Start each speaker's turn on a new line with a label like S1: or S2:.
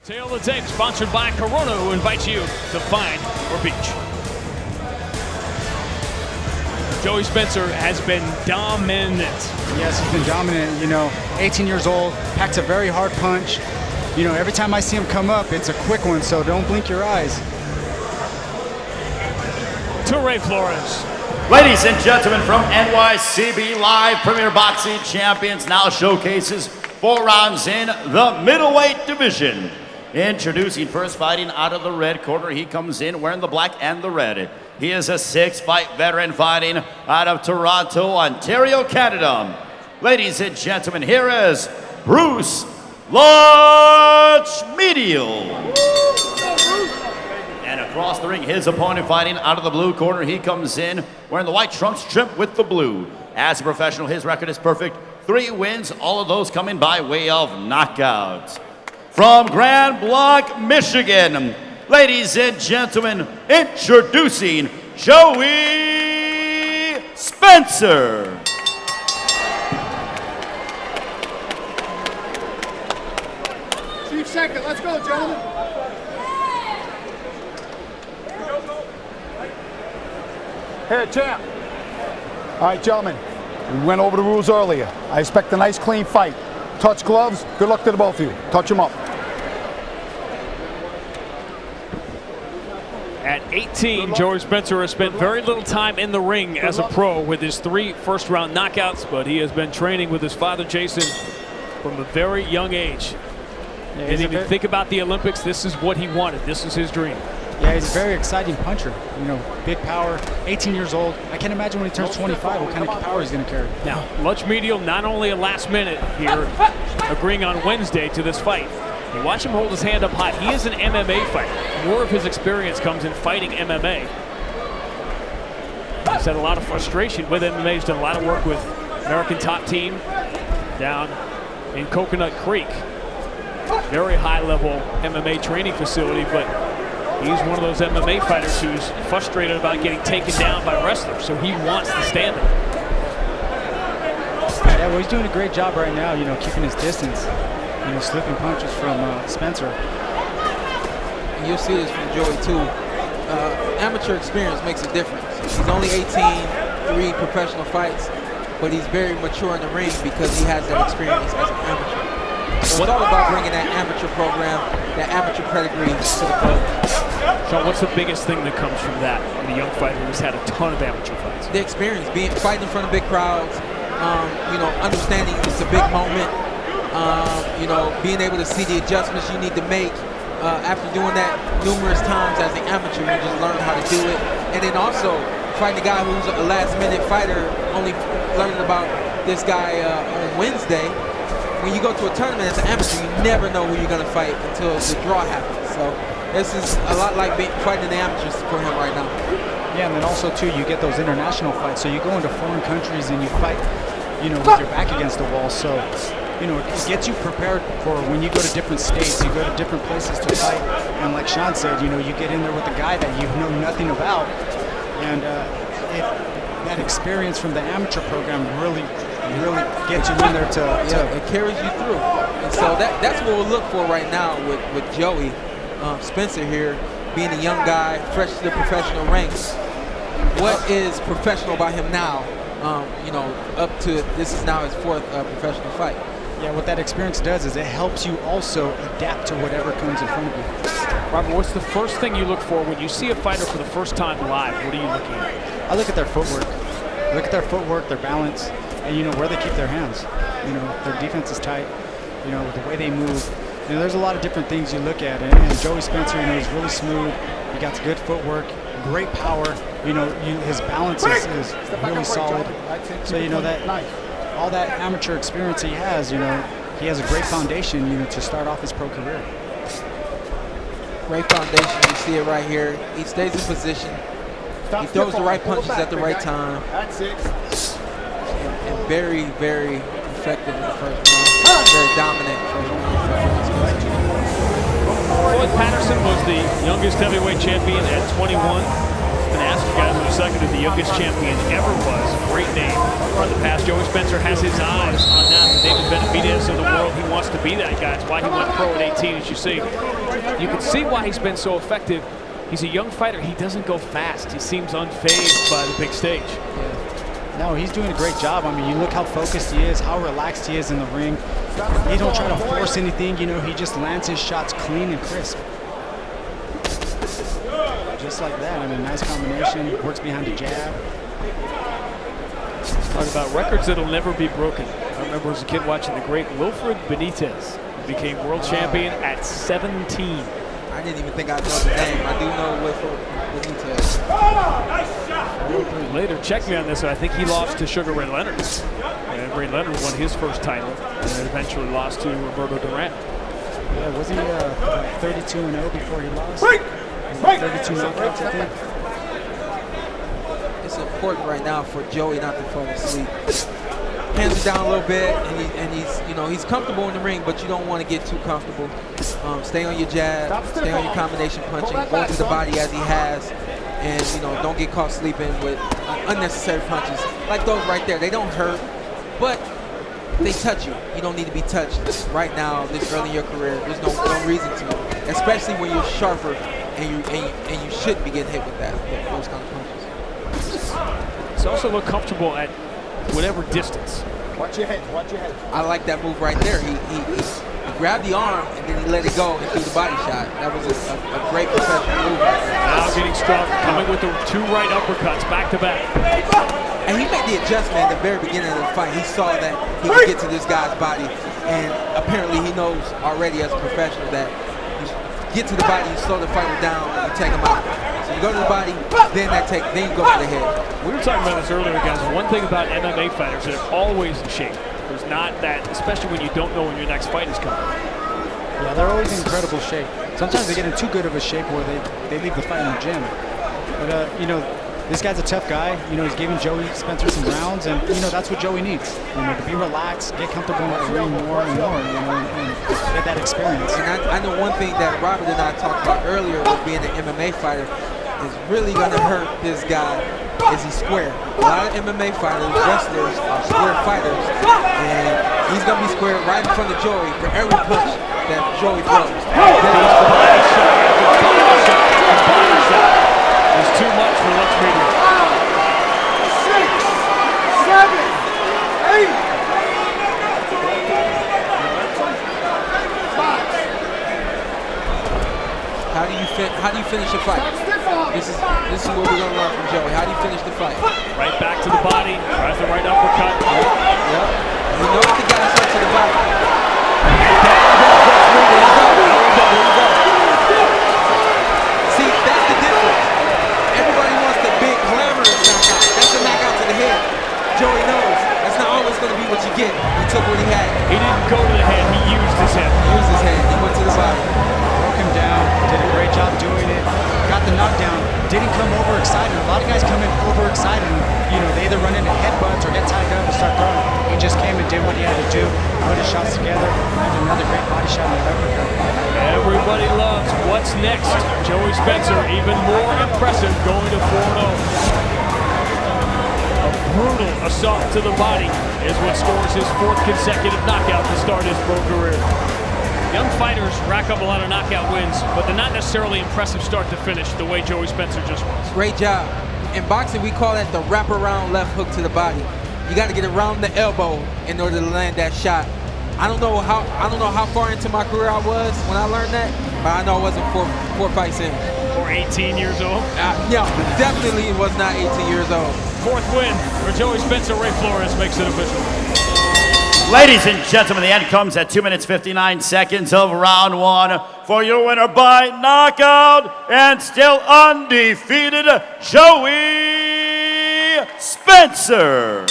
S1: Tail of the tape, sponsored by Corona, who invites you to find or beach. Joey Spencer has been dominant.
S2: Yes, he's been dominant. 18 years old, packs a very hard punch. Every time I see him come up, it's a quick one, so don't blink your eyes.
S1: To Ray Flores.
S3: Ladies and gentlemen, from NYCB Live, Premier Boxing Champions now showcases 4 rounds in the middleweight division. Introducing first, fighting out of the red corner. He comes in wearing the black and the red. He is a 6-fight veteran fighting out of Toronto, Ontario, Canada. Ladies and gentlemen, here is Bruce Lutchmedial. And across the ring, his opponent fighting out of the blue corner. He comes in wearing the white trunks trimmed with the blue. As a professional, his record is perfect. 3 wins, all of those coming by way of knockouts. From Grand Blanc, Michigan, ladies and gentlemen, introducing Joey Spencer.
S4: Chief second, let's go, gentlemen. Hey, champ. All right, gentlemen, we went over the rules earlier. I expect a nice, clean fight. Touch gloves, good luck to the both of you. Touch them up.
S1: At 18, Joey Spencer has spent very little time in the ring as a pro with his 3 first-round knockouts, but he has been training with his father, Jason, from a very young age.
S2: Yeah,
S1: Didn't even think about the Olympics. This is what he wanted. This is his dream.
S2: Yeah, he's a very exciting puncher. Big power, 18 years old. I can't imagine when he turns 25 what kind of power he's going to carry.
S1: Now, Lutchmedial not only a last minute here, agreeing on Wednesday to this fight. You watch him hold his hand up high. He is an MMA fighter. More of his experience comes in fighting MMA. He's had a lot of frustration with MMA. He's done a lot of work with American Top Team down in Coconut Creek. Very high-level MMA training facility, but he's one of those MMA fighters who's frustrated about getting taken down by wrestlers, so he wants to stand up.
S2: Yeah, well, he's doing a great job right now, keeping his distance. Slipping punches from Spencer.
S5: And you'll see this from Joey too. Amateur experience makes a difference. He's only 18, 3 professional fights, but he's very mature in the ring because he has that experience as an amateur. So it's all about bringing that amateur program, that amateur pedigree to the club.
S1: Sean, what's the biggest thing that comes from that in a young fighter who's had a ton of amateur fights?
S5: The experience, fighting in front of big crowds, understanding it's a big moment. Being able to see the adjustments you need to make. After doing that numerous times as an amateur, you just learn how to do it. And then also fighting a guy who's a last-minute fighter, only learning about this guy on Wednesday. When you go to a tournament as an amateur, you never know who you're going to fight until the draw happens. So this is a lot like fighting the amateurs for him right now.
S2: Yeah, and then also, too, you get those international fights. So you go into foreign countries and you fight, with your back against the wall. So it gets you prepared for when you go to different states, you go to different places to fight. And like Sean said, you get in there with a guy that you know nothing about. And that experience from the amateur program really gets you in there to
S5: it carries you through. And so that's what we'll look for right now with Joey Spencer here, being a young guy, fresh to the professional ranks. What is professional about him now? Up to this is now his 4th professional fight.
S2: Yeah, what that experience does is it helps you also adapt to whatever comes in front of you.
S1: Robert, what's the first thing you look for when you see a fighter for the first time live? What are you looking at?
S2: I look at their footwork. Their balance, and where they keep their hands. Their defense is tight. The way they move. There's a lot of different things you look at, and Joey Spencer, he's really smooth. He got good footwork, great power. His balance is really solid. So all that amateur experience he has, he has a great foundation, to start off his pro career.
S5: Great foundation, you see it right here. He stays in position. He throws the right punches at the right time.
S4: That's it.
S5: And very, very effective in the first round. Very dominant first round.
S1: Floyd Patterson was the youngest heavyweight champion at 21. been asking guys in a second who the youngest champion ever was. Great name from the past. Joey Spencer has his eyes on that. The David Benavidez of the world. He wants to be that guy. It's why he went pro at 18, as you see. You can see why he's been so effective. He's a young fighter. He doesn't go fast. He seems unfazed by the big stage.
S2: No, he's doing a great job. I mean, you look how focused he is, how relaxed he is in the ring. He don't try to force anything. You know, he just lands his shots clean and crisp. Just like that. I mean, nice combination. Works behind the jab.
S1: Talk about records that'll never be broken. I remember as a kid watching the great Wilfred Benitez, who became world champion at 17.
S5: I didn't even think I'd know the name. I do know Wilfred Benitez.
S1: Later, check me on this. I think he lost to Sugar Ray Leonard. And Ray Leonard won his first title and then eventually lost to Roberto Duran.
S2: Yeah, was he 32-0 before he lost? 32 knockouts, I think.
S5: It's important right now for Joey not to fall asleep. Hands are down a little bit, and he's, you know, he's comfortable in the ring, but you don't want to get too comfortable. Stay on your jab, stay on your combination punching, go to the body as he has, and you know, don't get caught sleeping with unnecessary punches like those right there. They don't hurt, but they touch you. You don't need to be touched right now, this early in your career. There's no reason to, especially when you're sharper and you shouldn't be getting hit with those kind of punches.
S1: He's also look comfortable at whatever distance.
S4: Watch your head, watch your head.
S5: I like that move right there. He grabbed the arm and then he let it go and threw the body shot. That was a great professional move.
S1: Now getting stronger, coming with the 2 right uppercuts back to back.
S5: And he made the adjustment at the very beginning of the fight. He saw that he could get to this guy's body, and apparently he knows already as a professional that you get to the body, you slow the fighter down, you take him out. So you go to the body, then you go to the head.
S1: We were talking about this earlier, guys. One thing about MMA fighters, they're always in shape. There's not that, especially when you don't know when your next fight is coming.
S2: Yeah, they're always in incredible shape. Sometimes they get in too good of a shape where they leave the fight in the gym. But, you know, this guy's a tough guy. You know, he's giving Joey Spencer some rounds, and, you know, that's what Joey needs. You know, to be relaxed, get comfortable in the ring more and more, you know, and get that experience.
S5: And I know one thing that Robert and I talked about earlier with being an MMA fighter is really going to hurt this guy is he's square. A lot of MMA fighters, wrestlers, are square fighters, and he's going to be square right in front of Joey for every punch that Joey throws.
S1: It's too much for Lutchmedial.
S5: 6, 7, 8. How do you finish a fight? This is what we're gonna learn from Joey. How do you finish the fight?
S1: Right back to the body, tries the right uppercut.
S5: Yep. You know what the guy's up to the body. There you go. See, that's the difference. Everybody wants the big glamorous knockout. That's a knockout to the head. Joey knows that's not always gonna be what you get. He took what he had.
S1: He didn't go to the head, he used his head.
S5: He used his head. He went to the body.
S2: Broke him down, did a great job doing it. Got the knockdown, didn't come overexcited. A lot of guys come in overexcited and, you know, they either run into headbutts or get tied up and start throwing. He just came and did what he had to do, put his shots together, and another great body shot and uppercut.
S1: Everybody loves what's next. Joey Spencer, even more impressive, going to 4-0. A brutal assault to the body is what scores his 4th consecutive knockout to start his pro career. Young fighters rack up a lot of knockout wins, but they're not necessarily impressive start to finish the way Joey Spencer just was.
S5: Great job. In boxing, we call that the wraparound left hook to the body. You got to get around the elbow in order to land that shot. I don't know how far into my career I was when I learned that, but I know I wasn't four fights in.
S1: Or 18 years old?
S5: No, definitely was not 18 years old.
S1: 4th win for Joey Spencer. Ray Flores makes it official.
S3: Ladies and gentlemen, the end comes at 2 minutes 59 seconds of round 1 for your winner by knockout and still undefeated, Joey Spencer.